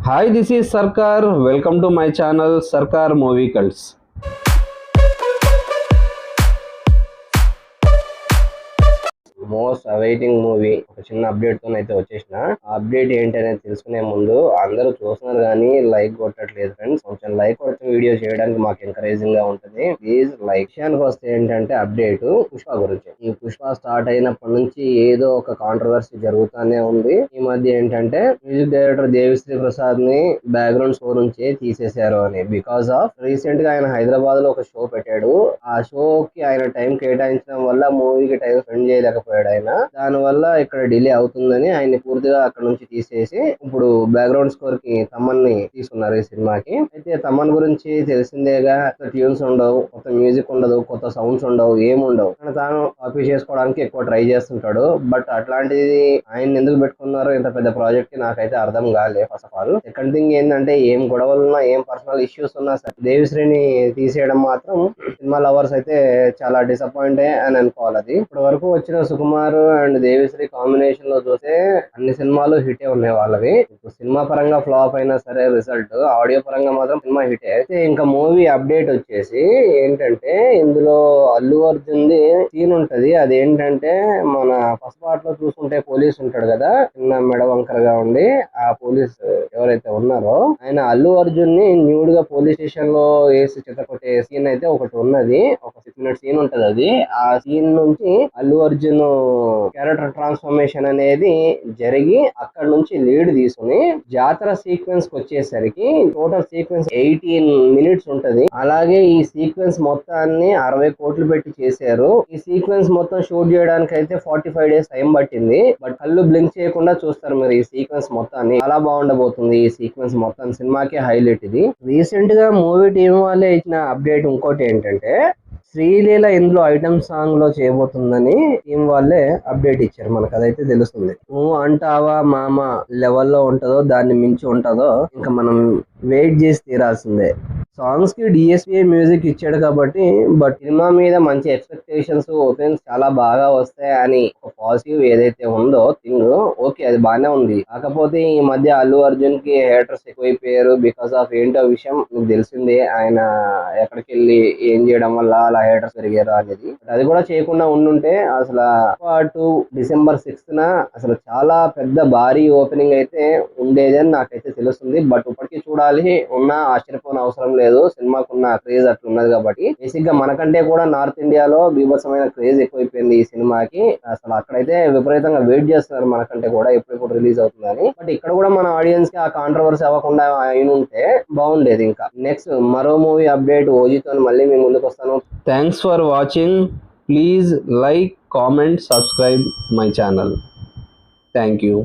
Hi, this is Sarkar. Welcome to my channel Sarkar Movie Cults. Most awaiting movie ఒక చిన్న update తో అయితే వచ్చేసిన. ఆ అప్డేట్ ఏంటి అనేది తెలుసుకునే ముందు అందరూ చూస్తున్నారు కానీ లైక్ కొట్టట్లేదు ఫ్రెండ్స్. కొంచెం లైక్ కొట్టిన వీడియో చేయడానికి మాకు ఎంకరేజింగ్ గా ఉంటుంది. Please like. విషయానికి వస్తే ఏంటంటే అప్డేట్ పుష్ప గురించి. ఈ పుష్ప స్టార్ట్ అయినప్పటి నుంచి ఏదో ఒక కాంట్రవర్సీ జరుగుతూనే ఉంది. ఈ మధ్య ఏంటంటే మ్యూజిక్ డైరెక్టర్ దేవిశ్రీ ప్రసాద్ ని బ్యాక్గ్రౌండ్ స్కోర్ నుంచి తీసేశారు అని. బికాస్ ఆఫ్ రీసెంట్ గా ఆయన హైదరాబాద్ లో ఒక షో పెట్టాడు. ఆ షోకి ఆయన టైం కేటాయించడం వల్ల మూవీకి టైం స్పెండ్ చేయలేకపోయాడు. దాని వల్ల ఇక్కడ డిలే అవుతుందని ఆయన పూర్తిగా అక్కడ నుంచి తీసేసి ఇప్పుడు బ్యాక్గ్రౌండ్ స్కోర్ కి తమన్ ని తీసుకున్నారు ఈ సినిమాకి. అయితే తమన్ గురించి తెలిసిందేగా, ట్యూన్స్ ఉండవు, కొత్త మ్యూజిక్ ఉండదు, కొత్త సౌండ్స్ ఉండవు, ఏముండవు. తాను కాపీ చేసుకోవడానికి ఎక్కువ ట్రై చేస్తుంటాడు. బట్ అట్లాంటిది ఆయన ఎందుకు పెట్టుకున్నారో ఇంత పెద్ద ప్రాజెక్ట్ కి నాకైతే అర్థం కాలేదు. First of all second thing ఏంటంటే ఏం గొడవలు ఉన్నా, ఏం పర్సనల్ ఇష్యూస్ ఉన్నా సరే దేవిశ్రీని తీసేయడం మాత్రం సినిమా లవర్స్ అయితే చాలా డిసప్పాయింట్ అని అనుకోవాలి. అది ఇప్పటి వరకు వచ్చిన సుకుమార్ అండ్ దేవిశ్రీ కాంబినేషన్ లో చూస్తే అన్ని సినిమాలు హిటే ఉన్నాయి వాళ్ళవి. సినిమా పరంగా ఫ్లాప్ అయినా సరే రిజల్ట్, ఆడియో పరంగా మాత్రం సినిమా హిటే. అయితే ఇంకా మూవీ అప్డేట్ వచ్చేసి ఏంటంటే ఇందులో అల్లు అర్జున్ ది సీన్ ఉంటది. అదేంటంటే మన ఫస్ట్ పార్ట్ లో చూసుకుంటే పోలీస్ ఉంటాడు కదా, చిన్న మెడ వంకర్ గా ఉండి. ఆ పోలీస్ ఎవరైతే ఉన్నారో ఆయన అల్లు అర్జున్ ని న్యూడ్ గా పోలీస్ స్టేషన్ లో వేసి చిత్తకొట్టే సీన్ అయితే ఒకటి ఉన్నది. ఒక 6 minutes సీన్ ఉంటది. అది ఆ సీన్ నుంచి అల్లు అర్జున్ క్యారెక్టర్ ట్రాన్స్ఫర్మేషన్ అనేది జరిగి అక్కడ నుంచి లీడ్ తీసుకుని జాతర సీక్వెన్స్ కి వచ్చేసరికి టోటల్ సీక్వెన్స్ 18 minutes ఉంటది. అలాగే ఈ సీక్వెన్స్ మొత్తాన్ని 60 కోట్లు పెట్టి చేశారు. ఈ సీక్వెన్స్ మొత్తం షూట్ చేయడానికి అయితే 45 days టైం పట్టింది. బట్ కళ్ళు బ్లింక్ చేయకుండా చూస్తారు మీరు ఈ సీక్వెన్స్ మొత్తాన్ని. చాలా బాగుండబోతుంది ఈ సీక్వెన్స్ మొత్తం. సినిమాకి హైలైట్ ఇది. రీసెంట్ గా మూవీ టీం వాళ్ళే ఇచ్చిన అప్డేట్ ఇంకోటి ఏంటంటే శ్రీలీల ఇందులో ఐటమ్ సాంగ్ లో చేయబోతుందని టీం వాళ్ళే అప్డేట్ ఇచ్చారు. మనకు అదైతే తెలుస్తుంది. నువ్వు అంటావా మామ లెవెల్లో ఉంటుందో దాన్ని మించి ఉంటుందో ఇంకా మనం వెయిట్ చేసి తీరాల్సిందే. సాంగ్స్ కి డిఎస్పీ మ్యూజిక్ ఇచ్చాడు కాబట్టి, బట్ సినిమా మీద మంచి ఎక్స్పెక్టేషన్స్, ఓపెన్స్ చాలా బాగా వస్తాయి అని ఒక పాజిటివ్ ఏదైతే ఉందో థింగ్, ఓకే అది బాగానే ఉంది. కాకపోతే ఈ మధ్య అల్లు అర్జున్ కి హేటర్స్ ఎక్కువైపోయారు. బికాస్ ఆఫ్ ఏంటో విషయం మీకు తెలిసిందే, ఆయన ఎక్కడికి వెళ్ళి ఏం చేయడం వల్ల అలా హేటర్స్ పెరిగారు అనేది. అది కూడా చేయకుండా ఉండుంటే అసలు పాటు December 6th అసలు చాలా పెద్ద భారీ ఓపెనింగ్ అయితే ఉండేది అని నాకైతే తెలుస్తుంది. బట్ ఇప్పటికీ చూడాలి. ఉన్నా ఆశ్చర్యపోని అవసరం లేదు. సినిమాకున్న క్రేజ్ అట్లా ఉన్నది కాబట్టి. బేసిక్ గా మనకంటే కూడా నార్త్ ఇండియాలో బీభత్సమైన క్రేజ్ ఎక్కువైపోయింది ఈ సినిమాకి. అసలు అక్కడైతే విపరీతంగా వెయిట్ చేస్తున్నారు మనకంటే కూడా ఎప్పుడు రిలీజ్ అవుతుందని. బట్ ఇక్కడ కూడా మన ఆడియన్స్ కి ఆ కాంట్రవర్సీ అవ్వకుండా అయినుంటే బాగుండేది. ఇంకా నెక్స్ట్ మరో మూవీ అప్డేట్ ఓజీతో మళ్ళీ మీ ముందుకు వస్తాను. Thanks for watching. Please like, comment, subscribe my channel. Thank you.